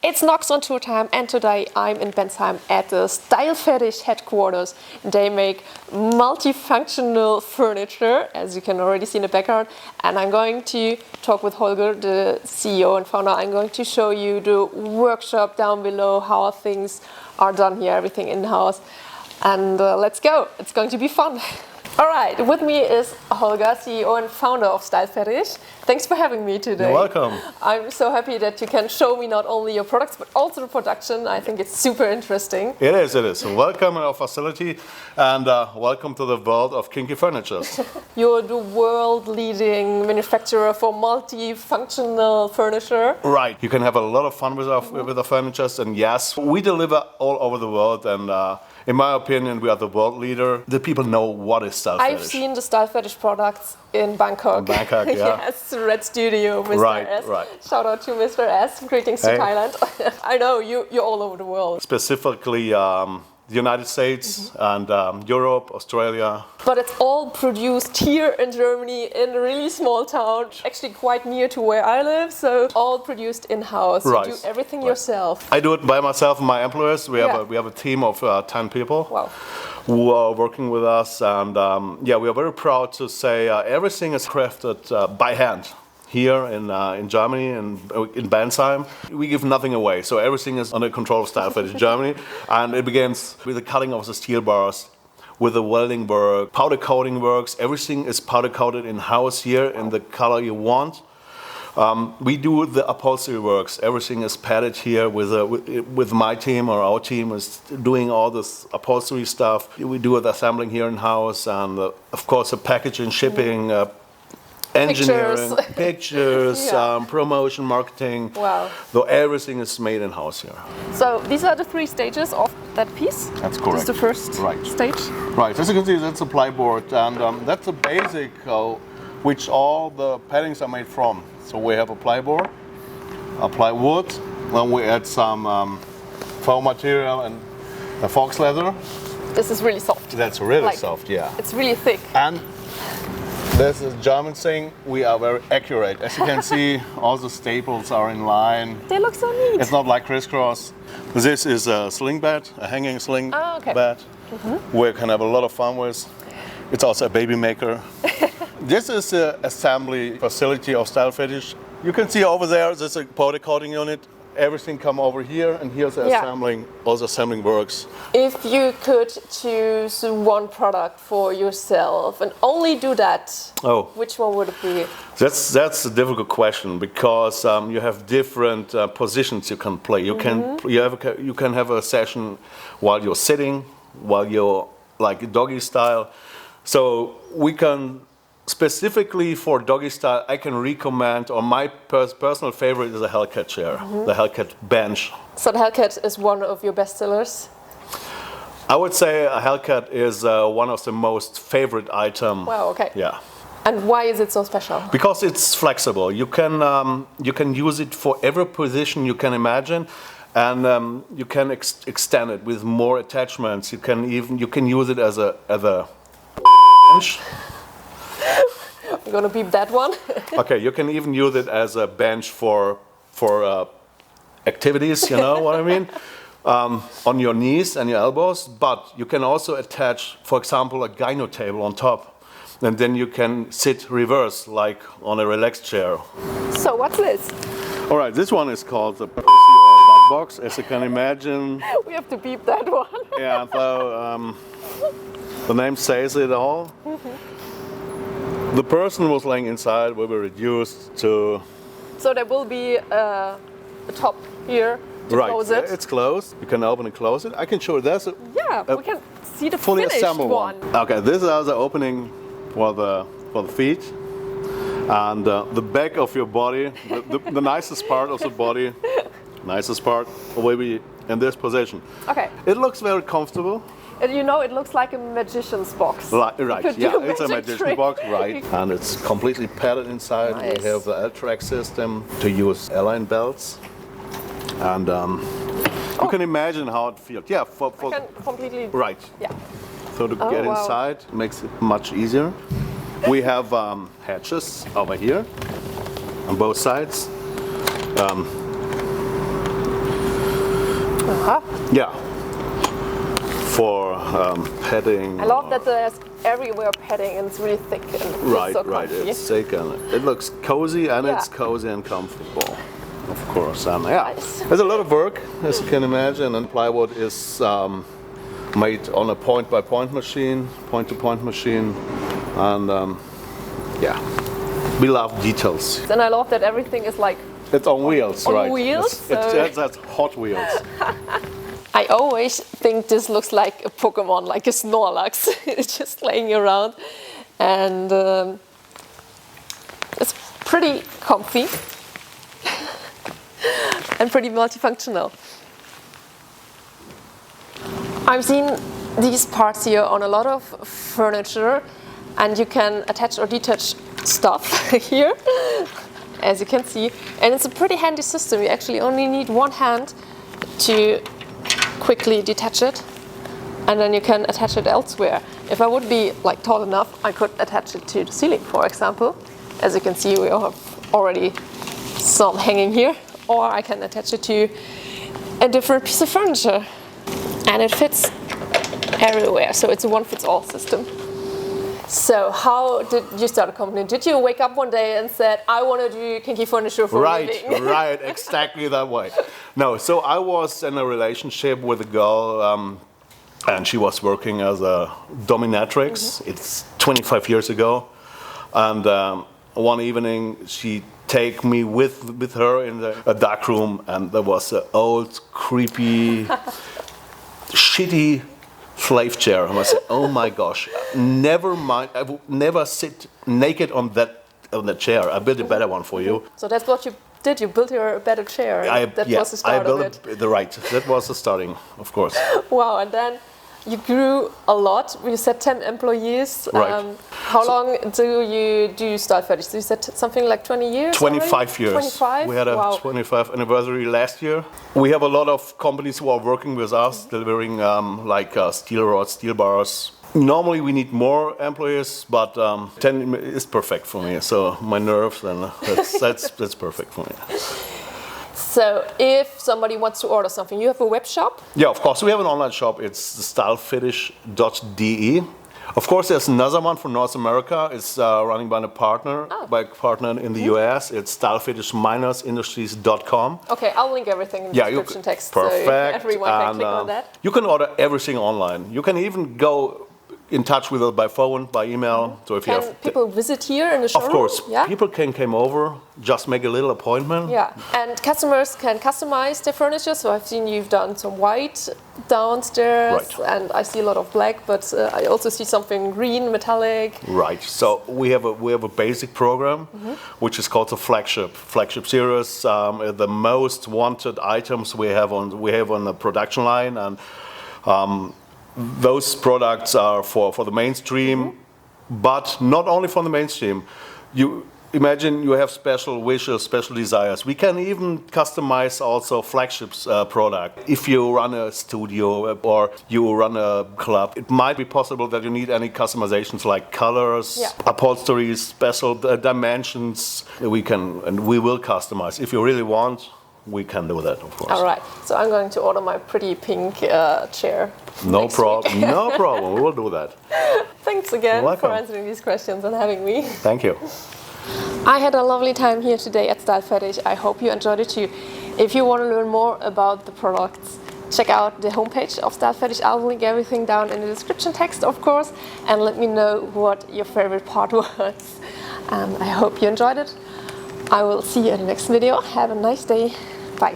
It's Knocks on Tour time, and today I'm in Bensheim at the StyleFetish headquarters. They make multifunctional furniture, as you can already see in the background. And I'm going to talk with Holger, the CEO and founder. I'm going to show you the workshop down below, how things are done here, everything in-house. And let's go. It's going to be fun. All right, with me is Holger, CEO and founder of StyleFetish. Thanks for having me today. You're welcome. I'm so happy that you can show me not only your products, but also the production. I think it's super interesting. It is. So welcome in our facility, and welcome to the world of kinky furniture. You're the world-leading manufacturer for multifunctional furniture. Right. You can have a lot of fun with our furniture, and yes, we deliver all over the world, and in my opinion, we are the world leader. The people know what is StyleFetish. I've seen the StyleFetish products in Bangkok. In Bangkok, yeah. Yes, Red Studio, Mr. S. Right. Shout out to Mr. S. Greetings to Thailand. I know, you're all over the world. Specifically, the United States and Europe, Australia. But it's all produced here in Germany in a really small town, actually quite near to where I live, so all produced in-house. Right. You do everything yourself. I do it by myself and my employees. We have a team of 10 people. Wow. Who are working with us, and we are very proud to say everything is crafted by hand. Here in Germany and in Bensheim, we give nothing away. So everything is under control of StyleFetish Germany, and it begins with the cutting of the steel bars, with the welding work, powder coating works. Everything is powder coated in house here in the color you want. We do the upholstery works. Everything is padded here with my team, or our team is doing all this upholstery stuff. We do the assembling here in house, and of course the packaging, shipping. Engineering, pictures, promotion, marketing. Wow. So everything is made in-house here. So these are the 3 stages of that piece? That's correct. This is the first stage? Right, as you can see, that's a plyboard, and that's a basic which all the paddings are made from. So we have a plyboard, a plywood, then we add some foam material and a fox leather. This is really soft. That's really soft, yeah. It's really thick. And this is German saying, we are very accurate. As you can see, all the staples are in line. They look so neat. It's not like crisscross. This is a sling bed, a hanging sling bed, where you can have a lot of fun with. It's also a baby maker. This is the assembly facility of StyleFetish. You can see over there, there's a powder coating unit. Everything come over here, and here's the assembling, all the assembling works. If you could choose one product for yourself and only do that, which one would it be? That's a difficult question, because you have different positions you can play. You can have a session while you're sitting, while you're like doggy style. So we can. Specifically for doggy style, I can recommend, or my personal favorite is a Hellcat chair, the Hellcat bench. So the Hellcat is one of your best sellers? I would say a Hellcat is one of the most favorite items. Wow, okay. Yeah. And why is it so special? Because it's flexible. You can use it for every position you can imagine. And you can extend it with more attachments. You can use it as a bench. I'm gonna beep that one. Okay, you can even use it as a bench for activities, you know what I mean? On your knees and your elbows, but you can also attach, for example, a gyno table on top, and then you can sit reverse, like on a relaxed chair. So what's this? All right, this one is called the pussy or butt box, as you can imagine. We have to beep that one. Yeah, so the name says it all. The person who's laying inside will be reduced to... So there will be a top here to close it? It's closed. You can open and close it. I can show you this. We can see the fully finished assembled one. Okay, this is the opening for the feet. And the back of your body, the nicest part of the body, will be in this position. Okay. It looks very comfortable. You know, it looks like a magician's box. Right, yeah, it's a magician's box, right. And it's completely padded inside. Nice. We have the L-track system to use airline belts. And you can imagine how it feels. Yeah, I can completely... Right. Yeah. So to get inside makes it much easier. We have hatches over here on both sides. Yeah. For padding. I love that there's everywhere padding and it's really thick and it feels so Right. comfy. It's thick and it looks cozy and Yeah. it's cozy and comfortable. Of course. Yeah. Nice. There's a lot of work, as you can imagine, and plywood is made on a point-to-point machine, and yeah, we love details. And I love that everything is like It's on wheels, on right? wheels, That's Hot Wheels. I always think this looks like a Pokemon, like a Snorlax. It's just laying around, and it's pretty comfy and pretty multifunctional. I've seen these parts here on a lot of furniture, and you can attach or detach stuff here, as you can see. And it's a pretty handy system. You actually only need one hand to quickly detach it, and then you can attach it elsewhere. If I would be like tall enough, I could attach it to the ceiling, for example. As you can see, we have already some hanging here, or I can attach it to a different piece of furniture, and it fits everywhere. So it's a one-fits-all system. So how did you start a company? Did you wake up one day and said, I want to do kinky furniture for a living? Right, exactly that way. No, so I was in a relationship with a girl, and she was working as a dominatrix. It's 25 years ago, and one evening she take me with her in a dark room, and there was an old, creepy, shitty slave chair. And I said, oh my gosh, never mind, I will never sit naked on that chair. I built a better one for you. So that's what you did, you built her a better chair. That was the start of it. That was the starting, of course. Wow, and then you grew a lot. You said 10 employees. Right. How long do you do StyleFetish? So you said something like 20 years? 25 already? years. 25? We had a 25th anniversary last year. We have a lot of companies who are working with us, delivering steel rods, steel bars. Normally we need more employees, but 10 is perfect for me. So my nerves, and that's perfect for me. So if somebody wants to order something, you have a web shop? Yeah, of course. We have an online shop. It's stylefetish.de. Of course, there's another one for North America. It's running by a partner, in the US. It's stylefetish-industries.com. Okay, I'll link everything in the description text. Perfect. So everyone can click on that. You can order everything online. You can even go in touch with us by phone, by email. So if can people visit here in the showroom? Of course, yeah? people can come over, just make a little appointment. Yeah, and customers can customize their furniture. So I've seen you've done some white downstairs, and I see a lot of black, but I also see something green, metallic. Right. So we have a basic program, which is called the flagship series. The most wanted items we have on the production line, and those products are for the mainstream, but not only for the mainstream. You imagine you have special wishes, special desires. We can even customize also flagships product. If you run a studio or you run a club, it might be possible that you need any customizations like colors, upholsteries, special dimensions. We will customize. If you really want, we can do that, of course. All right. So I'm going to order my pretty pink chair. No problem. No problem. We will do that. Thanks again You're for welcome. answering these questions and having me. Thank you. I had a lovely time here today at StyleFetish. I hope you enjoyed it too. If you want to learn more about the products, check out the homepage of StyleFetish. I'll link everything down in the description text, of course, and let me know what your favorite part was. I hope you enjoyed it. I will see you in the next video. Have a nice day. Bye.